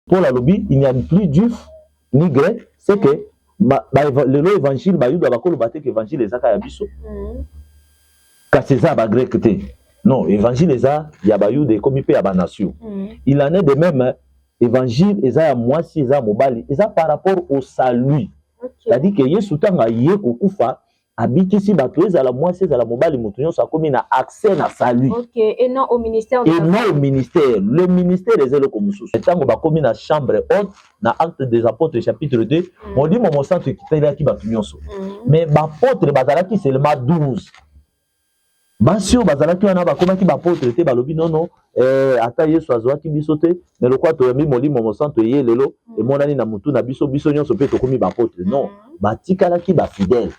Pour la lobby, il n'y a plus juif ni grec, c'est que le évangile, il y a que l'évangile est à Yabiso. Car c'est ça, grec. Non, l'évangile est à Yabayou, comme il peut y avoir nation. Il en est de même, évangile est à moi, si est à Mobali, est à par rapport au salut. C'est-à-dire que Yesu tanga yekukufa abikisi bato ezala mwasi ezala mobali mutu nyonso akomi na accès na salut. OK, et non au ministère. Et non au ministère. Le ministère est le komususu. Tango bakomi na chambre haute na acte des apôtres chapitre 2, on dit mon centre qui t'a ki bato nyonso. Mais bapôtre bazalaki seulement 12. Basio bazalaki wana bakomaki bapôtre te balobi non ata Yesu azwaki biso te mais le quoi to mi molimo mo centre ye lelo et monani na mutu na biso nyonso pe tokomi bapôtre. Non, batikalaki ba fidèle.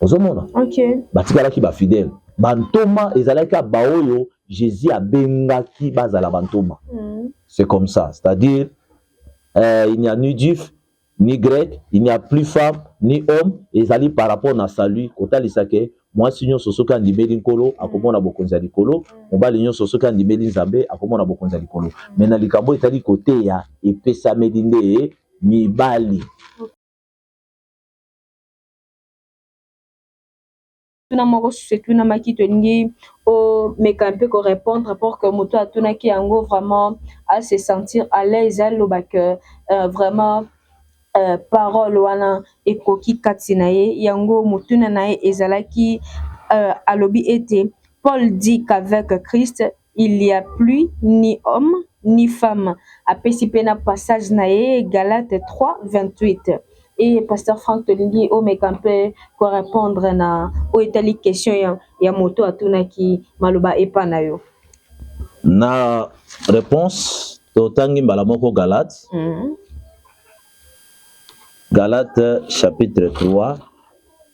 OK. Batikalaki ba fidèle. Bantoma ezalaki baoyo Jésus a bengaki bazala bantoma. C'est comme ça, c'est-à-dire il n'y a ni juif ni grec, il n'y a plus femme ni homme, ezali par rapport na salut kotalisake moi sinyo sosoka ndimeli nkolo akomona bokonza likolo, mobali nyo sosoka ndimeli nzambe akomona bokonza likolo. Mais na likambo etali côté ya epesa medinde mibali. Tuna moko tuna maki tolingi o mekampe ko répondre pour que moto atuna ki yango vraiment à se sentir à l'aise à l'obak vraiment parole wana ekoki katina ye yango mutuna nae ezalaki alobi ete Paul dit qu'avec Christ il n'y a plus ni homme ni femme. Apesi pena passage nae Galates 3:28. Et pasteur Frank Tolingi o mekampe ko répondre na o etali question ya moto atuna ki maloba epana yo. Na réponse totangi mbala moko Galates. Galates chapitre 3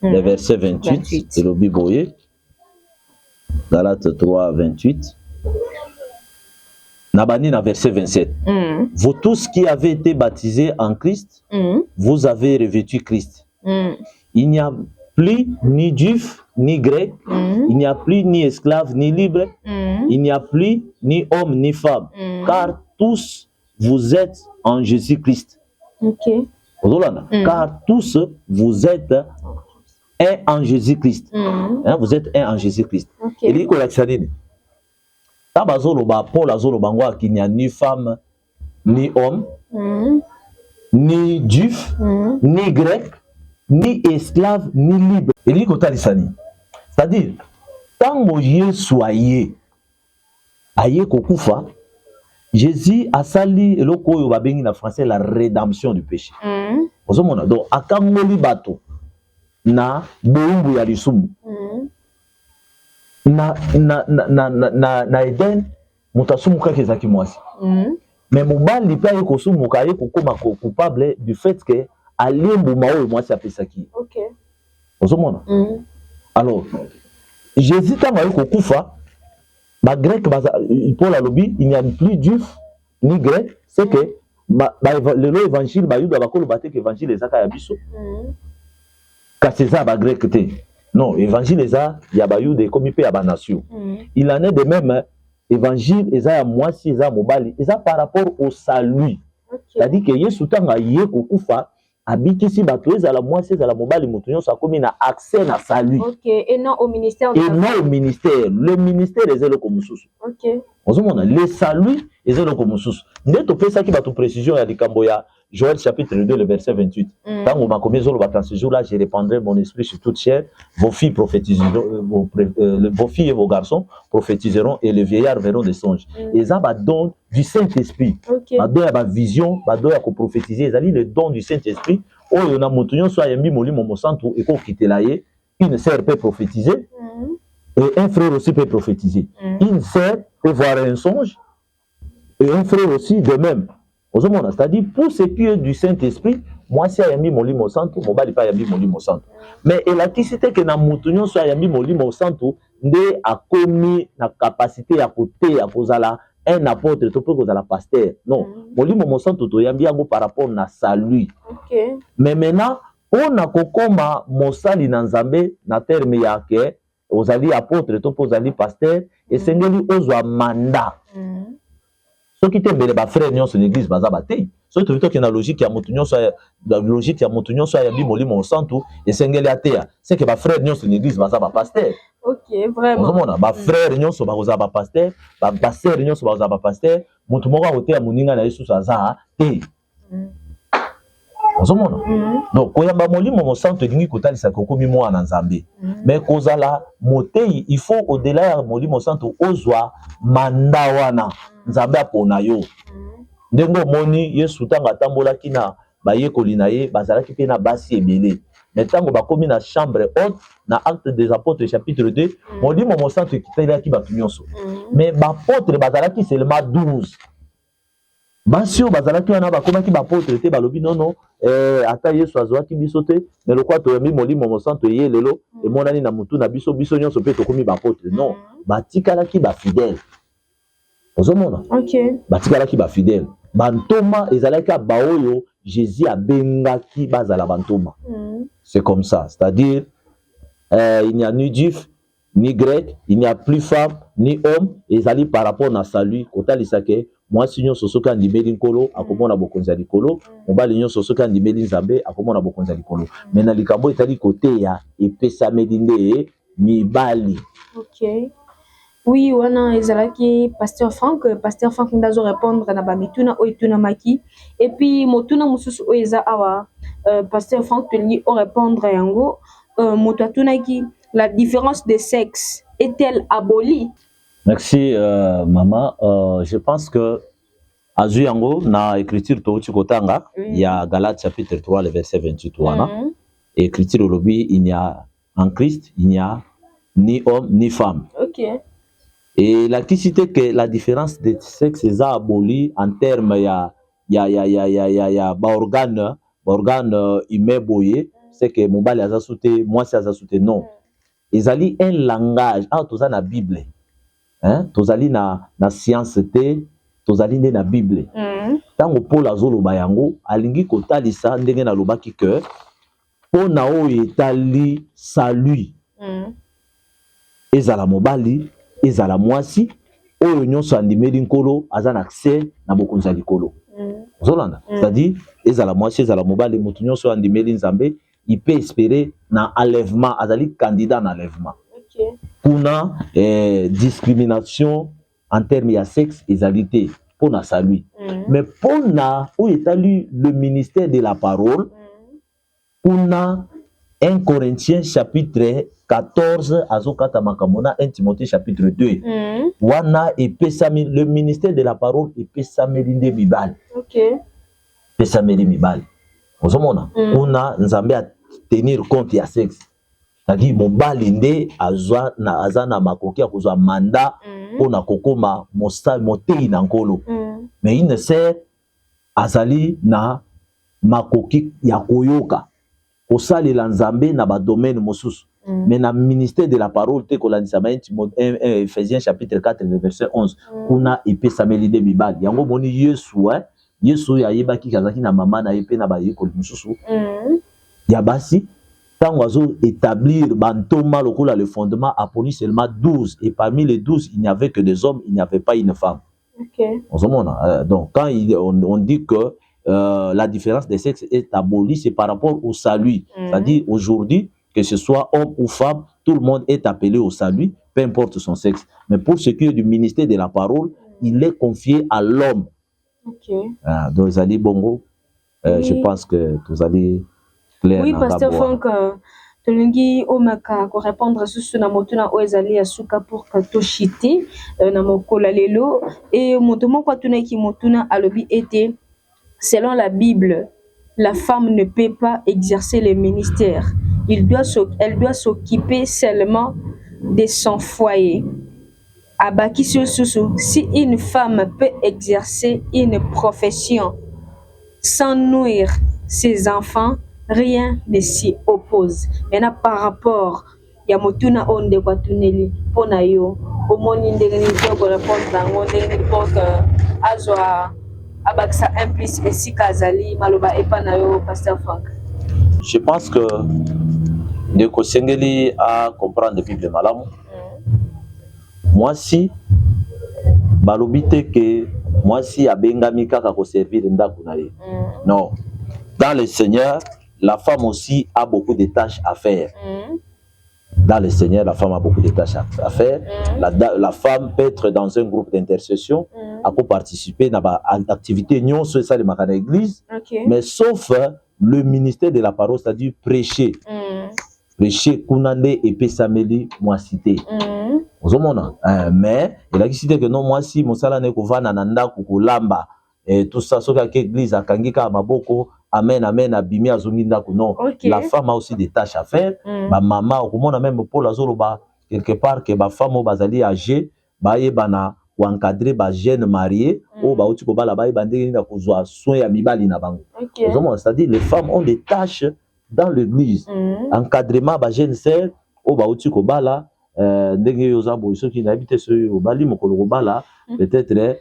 le verset 28 et le biboye. Galates 3:28. Nabani na verset 27. Vous tous qui avez été baptisés en Christ, vous avez revêtu Christ. Il n'y a plus ni juif ni grec, il n'y a plus ni esclave ni libre, il n'y a plus ni homme ni femme, car tous vous êtes en Jésus-Christ. OK. Car tous vous êtes un en Jésus-Christ. Vous êtes un en Jésus-Christ. Et dit que Paul azoloba qu'il n'y a ni femme, ni homme, ni juif, ni grec, ni esclave, ni libre. Et dit que c'est-à-dire, tant que Jésus aye kokufa, Jésus a sali eloko oyo babengi na français la rédemption du péché. Donc akangoli bato na boumbu ya lisumu. Na Eden mutasumuka kezaki mwasi. Mais mobali pa ye kosumuka ye kokoma coupable du fait que alembu maoyo mwasi apesaki. OK. Ozomona? Alors Jésus tanga ye kokufa ba grec Paul a lobby il n'y a plus juif ni grec, c'est que le évangile ba yuda bakolo baté que évangile ezaka ya biso. Car c'est ça ba grec te. Non, évangile eza ya bayude comme il peut ya ba nation. Il en est de même évangile eza ya mwasi eza mobali, eza par rapport au salut. C'est-à-dire que Yesu tanga ye kokufa abikisi bato ezala mwasi ezala mobali mutu nyonso akomi na accès na salut. OK, et non au ministère. Et non au ministère. Le ministère est le komususu. OK. Le salut est le komususu. Nde to pesa ki bato précision ya likambo ya Joël chapitre 2 le verset 28. Quand on m'a commis dans ce jour-là, je répandrai mon esprit sur toute chair. Vos filles prophétiseront, vos filles et vos garçons prophétiseront et les vieillards verront des songes. Et ça va don du Saint-Esprit. Va don ya vision, va don ya prophétiser. Ça le don du Saint-Esprit. Oh, on a montuyon soit yembi moli momo santo et ko kitelaye. Une sœur peut prophétiser et un frère aussi peut prophétiser. Une sœur peut voir un songe et un frère aussi de même. C'est-à-dire, pour ce qui est du Saint-Esprit, moi, si ayambi molimo santo, mon bali pas ayambi molimo santo. Mais il a dit que na mutunyo so ayambi molimo santo, nde a commis la capacité à côté à kozala un apôtre, to peut kozala pasteur. Non, molimo santo to yambi yango par rapport na salut. OK. Mais maintenant, on a kokoma mosali na nzambe na terme yake, ozali apôtre to ozali pasteur et sengeli ozwa mandat. Ce qui te ba frère nyonso l'église baza bate. So tu veux que na logique ya mutu nyonso la logique ya mutu nyonso ya bimoli mon santu esengeli atea. C'est que ba frère nyonso l'église baza ba pasteur. OK, vraiment. Ozomona ba frère nyonso baza ba pasteur, ba sœur nyonso baza ba pasteur, mutu moko akotea muninga na Yesu aza te. Ozomona. Donc koyamba molimo mon santu elingi kotalisa kokomi mwana nzambe. Mais kozala motei il faut au-delà ya molimo santu ozwa mandawana nzambe apona yo. Ndengo moni Yesu tanga tambolaki na bayekoli na ye bazalaki pe na basi ebele. Mais tango bakomi na chambre haute na Actes des Apôtres chapitre 2, molimo mon santu ekitelaki batu nyonso. Mais bapôtre bazalaki seulement 12. Basi oyo bazalaki wana bakomaki bapôtre te balobi nono ata Yesu azwaki biso te mais lokwa toyambi molimo mon santu eye lelo emonani na mutu na biso nyonso pe tokomi bapôtre. Non, batikalaki bafidèle. Ozomona? OK. Batikalaki bafidèle. Bantoma ezalaki baoyo Jésus abengaki bazala bantoma. C'est comme ça, c'est-à-dire il n'y a ni juif ni grec, il n'y a plus femme ni homme, ezali par rapport na salut kotalisake mwasi nyonso soki andimeli nkolo akomona bokonzi ya likolo, mobali nyonso soki andimeli nzambe akomona bokonzi ya likolo. Mais na likambo etali kote ya epesameli nde mibali. OK. Oui, wana ezalaki Pasteur Franck ndazo répondre na bamituna oyo tunamaki. Et puis motuna mususu oyo eza awa Pasteur Franck tolingi o répondre yango moto atunaki la différence de sexe est-elle abolie? Merci maman. Je pense que azu yango na écriture touti kotanga il y a Galates chapitre 3 le verset 28 wana. Écriture lobi il y a en Christ il n'y a ni homme ni femme. OK. Et la cité que la différence de sexe est abolie en termes ba organe humain boyé, c'est que mobali aza souté moi c'est aza souté non. Ezali un langage toza na Bible. Hein? Tozali na science te, tozali na Bible. Tango Paul azoloba yango alingi kotalisa ndenge na lobaki que pona oyo etali salut. Ezala mobali ezala mwasi oyo nyonso andimeli nkolo aza na accès na bokonzi ya likolo. Zolanda, c'est-à-dire ezala mwasi ezala mobali mutu nyonso andimeli nzambe il peut espérer na enlèvement, azali candidat na enlèvement. OK. Kuna discrimination en termes de sexe égalité pour na salut. Mais pour na où établi le ministère de la parole, kuna 1 Corinthiens chapitre 14 azokata makamona 1 Timothée chapitre 2. Wana epesami le ministère de la parole epesami linde mibali. OK. Epesami mibali. Ozomona kuna nzambe a tenir compte ya sexe. C'est-à-dire mobali nde azana makoki akozwa mandat pona kokoma motei na nkolo. Mais il ne sert azali na makoki ya koyoka kosalela nzambe na ba domaine mosusu. Mais na ministère de la parole te kolandisa ba Ephésiens chapitre 4 verset 11 kuna epesameli de mibali. Yango boni Yesu ya yebaki kazaki na mama na yepe na ba yekoli mosusu. Ya basi tant oiseau établir bantoma lokola le fondement a poli seulement 12 et parmi les 12 il n'y avait que des hommes, il n'y avait pas une femme. OK. Donc quand on dit que la différence des sexes est abolie, c'est par rapport au salut. C'est-à-dire aujourd'hui que ce soit homme ou femme, tout le monde est appelé au salut, peu importe son sexe. Mais pour ce qui est du ministère de la parole, il est confié à l'homme. OK. Donc Zali Bongo, je pense que vous allez clair. Oui, Pasteur Franck, tolingi omaka ko répondre sur na motuna o ezali ya suka pour que to chité na mokola lelo et motomo kwa tunaki motuna alobi était selon la Bible, la femme ne peut pas exercer le ministère. Elle doit s'occuper seulement de son foyer. Abaki si une femme peut exercer une profession sans nourrir ses enfants, rien ne s'y oppose. Maintenant, par rapport à Motuna Onde Kwatuneli, Ponayo, au moni ndenge ko répondre dans ndenge pour que azwa abaksa implice et si kazali maloba epanayo Pasteur Franck. Je pense que ndeko sengeli à comprendre la Bible malamu. Moi si balobite que moi si abengami kaka ko servir ndako na ye. Non. Dans le Seigneur, la femme aussi a beaucoup de tâches à faire. Dans le Seigneur, la femme a beaucoup de tâches à faire. La femme peut être dans un groupe d'intercession, elle peut participer à l'activité non sur ça de ma église, mais sauf le ministère de la parole, c'est-à-dire prêcher. Prêcher kunande et pesameli moi cité. Mais il a cité que non moi si mosala ne ko vana nanda ko lamba et tout ça soka que église a kangika maboko. Amen, amen, abimi azongi ndako. Non, la femme a aussi des tâches à faire. Ba maman, au moment même pour la zolo ba quelque part que ba femme bazali âgé, ba yebana ou encadrer ba jeune marié ou ba uti ko bala ba yebande na kozwa soin ya mibali na bango. C'est-à-dire les femmes ont des tâches dans l'église. Encadrement ba jeune sœur ou ba uti ko bala ndenge yo zabo ceux qui habitent sur bali mokolo ko bala peut-être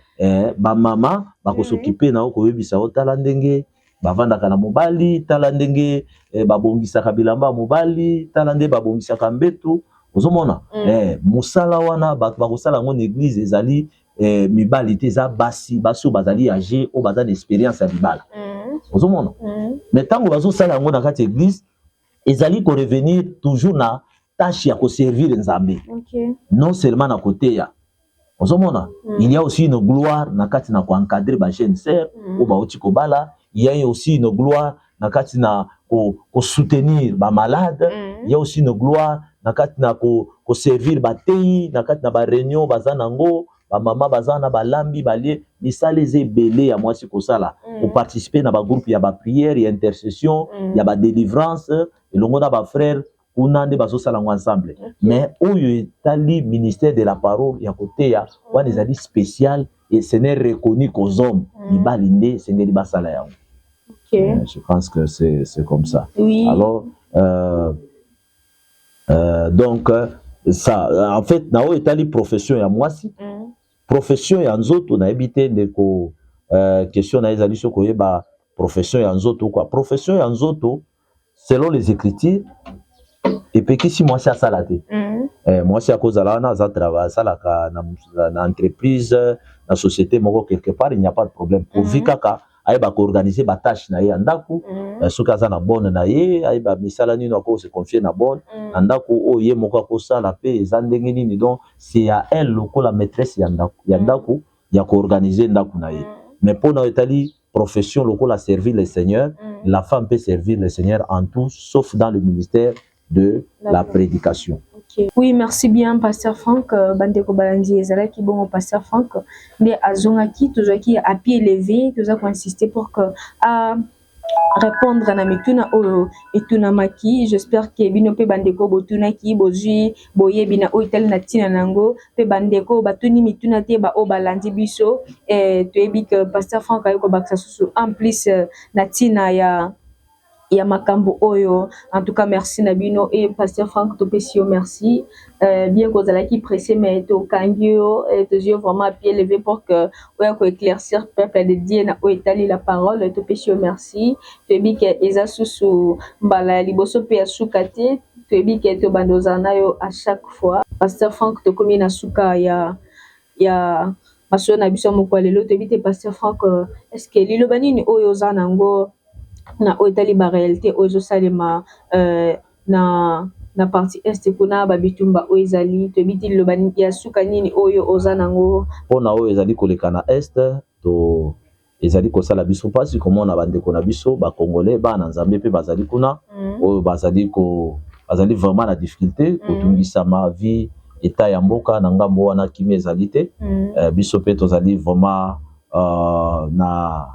ba maman ba ko s'occuper na ko yebisa otala ndenge bavandaka na mobali tala ndenge babongisaka bilamba mobali tala ndenge babongisaka mbetu ozomona musala wana bakosala ngo église ezali mibali te za basi bazali âgé o bazali expérience ya mibala ozomona mais tango bazosala ngo na kati église ezali ko revenir toujours na tâche ya ko servir nzambe non seulement na côté ya ozomona il y a aussi une gloire na kati na ko encadrer ba jeune sœur o ba oti ko bala. Il y a aussi une gloire na katina ko soutenir ba malade. Il y a aussi une gloire na katina ko servir ba tei na katina ba réunion bazanango ba mama bazana ba lambi balie misale ze belé ya mwasi ko sala pour participer na ba groupe ya ba prière ya intercession ya ba délivrance et longo na ba frère unande bazo sala ensemble. Mais oyo tali ministère de la parole ya côté ya wana ezali spécial et ce n'est reconnu qu'aux hommes ibalinde sengeli basala ya. Je pense que c'est comme ça. Oui. Alors, donc, ça, en fait, na o etali profession ya mwasi, profession ya nzoto na ebite ndeko question na ezali soko yeba profession ya nzoto quoi. Profession ya nzoto selon les écritures et puis si mwasi asala te. Mwasi akozala na za travail salaka na entreprise na société moko quelque part il n'y a pas de problème. Pour vikaka aiba ko organiser ba tâche na ye ndaku soka za na bonne na ye aiba misala nino ko se confier na bonne ndaku o ye moko ko sala pe ezandenge nini donc c'est à elle loko la maîtresse ya ndaku ya ko organiser ndaku na ye. Mais pour na etali profession loko la servir le Seigneur, la femme peut servir le Seigneur en tout sauf dans le ministère de la prédication. Oui, merci bien, Pasteur Franck. Bandeko Balandi Ezala qui bon Pasteur Franck. Mais à Zongaki, toujours qui à pied levé, toujours qu'on insister pour que à répondre à Namituna o etuna maki. J'espère que bino pe bandeko botuna ki boji boye bina o itel natina nango pe bandeko batuni mituna te ba o balandi biso et tu ebi que Pasteur Franck ayoko baksa susu en plus natina ya makambo oyo. En tout cas merci Nabino et Pasteur Franck Topesio merci bien que vous allez qui pressé mais to kangio et yeux vraiment à pied levé pour que ouais ko éclaircir peuple de Dieu na o étaler la parole Topesio merci tu dis que eza susu mbala liboso pe asukate tu dis que to bandozana yo à chaque fois Pasteur Franck to komi na suka ya maso na biso moko lelo tu dis Pasteur Franck est-ce que lilo banini oyo zanango na otali ba réalité ozo salema na partie est kuna babitumba o ezali to biti lobani ya suka nini oyo ozanango pona o ezali koleka na est to ezali ko sala biso pasi comment na bande ko na biso ba congolais ba na nzambe pe bazali kuna o bazali vraiment la difficulté ko tungisa ma vie état ya mboka na ngambo wana kimi ezali te biso pe tozali vraiment na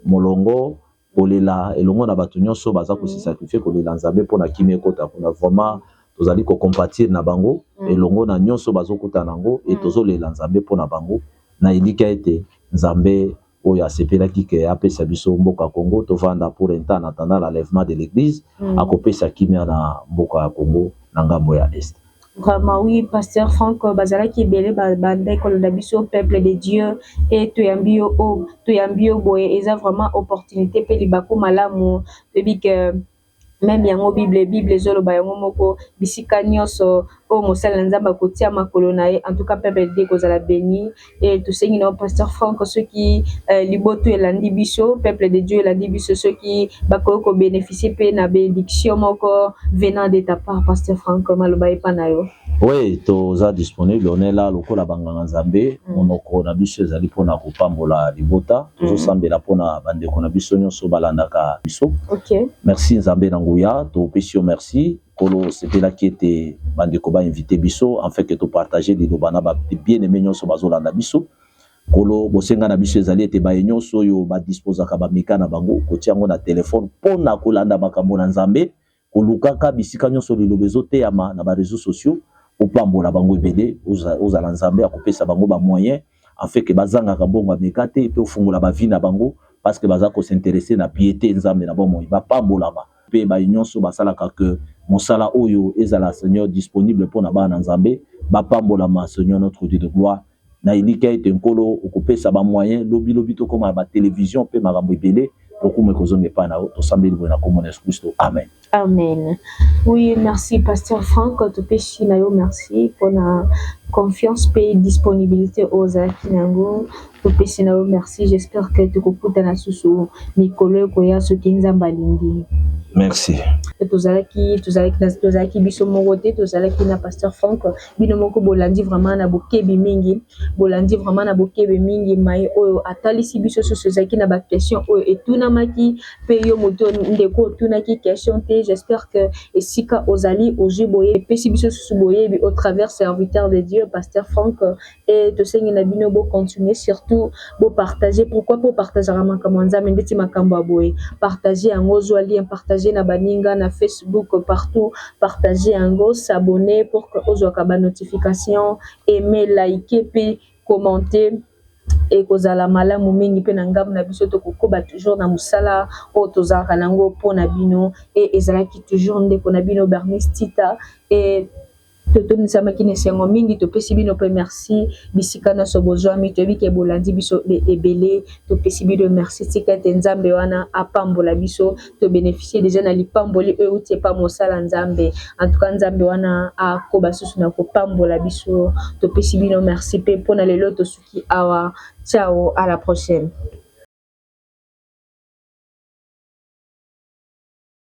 molongo kolela elongo na bato nyonso baza ko se sacrifier kolela nzambe pona kimi ekota kuna vraiment tozali ko compatir na bango elongo na nyonso bazokota nango et tozolela nzambe pona bango na ilika ete nzambe oyo asepelaki ke apesa biso mboka Congo tovanda pour un temps en attendant l'enlèvement de l'église akopesa kimia na mboka ya Congo na ngambo ya est. Vraiment oui Pasteur Franck bazala ki belé bandai ko na biso peuple de Dieu et to yambio boye eza vraiment opportunité pe libako malamu pe que même yango bible ezoloba yango moko bisika nyonso oyo mosala nzambe akotia makolo na ye en tout cas peuple de kozala béni et tosengi na pasteur Franck soki liboto elandi biso peuple de Dieu elandi biso soki bakoki kobénéficie mpe na bénédiction moko venant de ta part pasteur Franck maloba epa na yo. Oui, toza disponible, on est là lokola banganga nzambe monoko na biso ezali mpona kopambola libota tozosambela mpona bandeko na biso nyonso balandaka biso. OK. Merci nzambe na nguya topesi yo merci kolo sepelaki ete bandeko bainvite biso en fait que topartage liloba na bien-aimé nyonso bazolanda biso kolo bosenga na biso ezali ete baye nyonso oyo badisposaka bamika na bango kotia yango na telefone mpona kolanda makambo na nzambe kolukaka bisika nyonso liloba ezoteyama na bareseau sociaux opambola bango ebele ozala nzambe akopesa bango bamoyen en fait que bazangaka bongo ameka te mpe ofungola bavi na bango parce que baza kosinteresse na piété nzambe na bomoi bapambolama mpe baye nyonso basalaka ke mosala oyo ezala Seigneur disponible mpona bana na nzambe bapambolama Seigneur notre Dieu de gloire na ilika ete nkolo okopesa bamoyen lobi tokoma batelevizio mpe makambo ebele lokumu ekozonga epai na yo tosambeli boye na kombo na Yesu Kristo amen. Amen. Oui, merci Pasteur Franck, topesi na yo merci pour la confiance et disponibilité aux Akinango. Topesi na yo merci, j'espère que tu kokuta na susu mikolo koya soki nzamba lingi. Merci. Tozalaki biso morote tozalaki na Pasteur Franck bino moko bolandi vraiment na bokebi mingi mai oyo atalisi biso so zaki na ba question oyo etunamaki pe yo moto ndeko tunaki question te. J'espère que esika ozali ojiboye pesi biso so boye au travers serviteur de Dieu Pasteur Franck et to sengi na bino bo continuer surtout bo partager pourquoi pour partager makambo nzambe ndeti makambo aboye partager yango zo lien partager na baninga na Facebook partout partager yango s'abonner pour que ozwaka ba notification aimer liker puis commenter et kozala malamu mingi pe na ngamu na biso to kokoba toujours na musala o tozaka nango pona bino et ezalaki toujours ndeko na bino Bernice Tita et Totoni samaki nesengo mingi topesi bino pe merci bisika na sobozwami toyebi ke bolandi biso ebele topesi bino merci tika te nzambe wana apambola biso to bénéficier déjà na lipamboli euti pa mosala nzambe en tout cas nzambe wana akoba susu na kopambola biso topesi bino merci pe pona lelo tosuki awa ciao à la prochaine.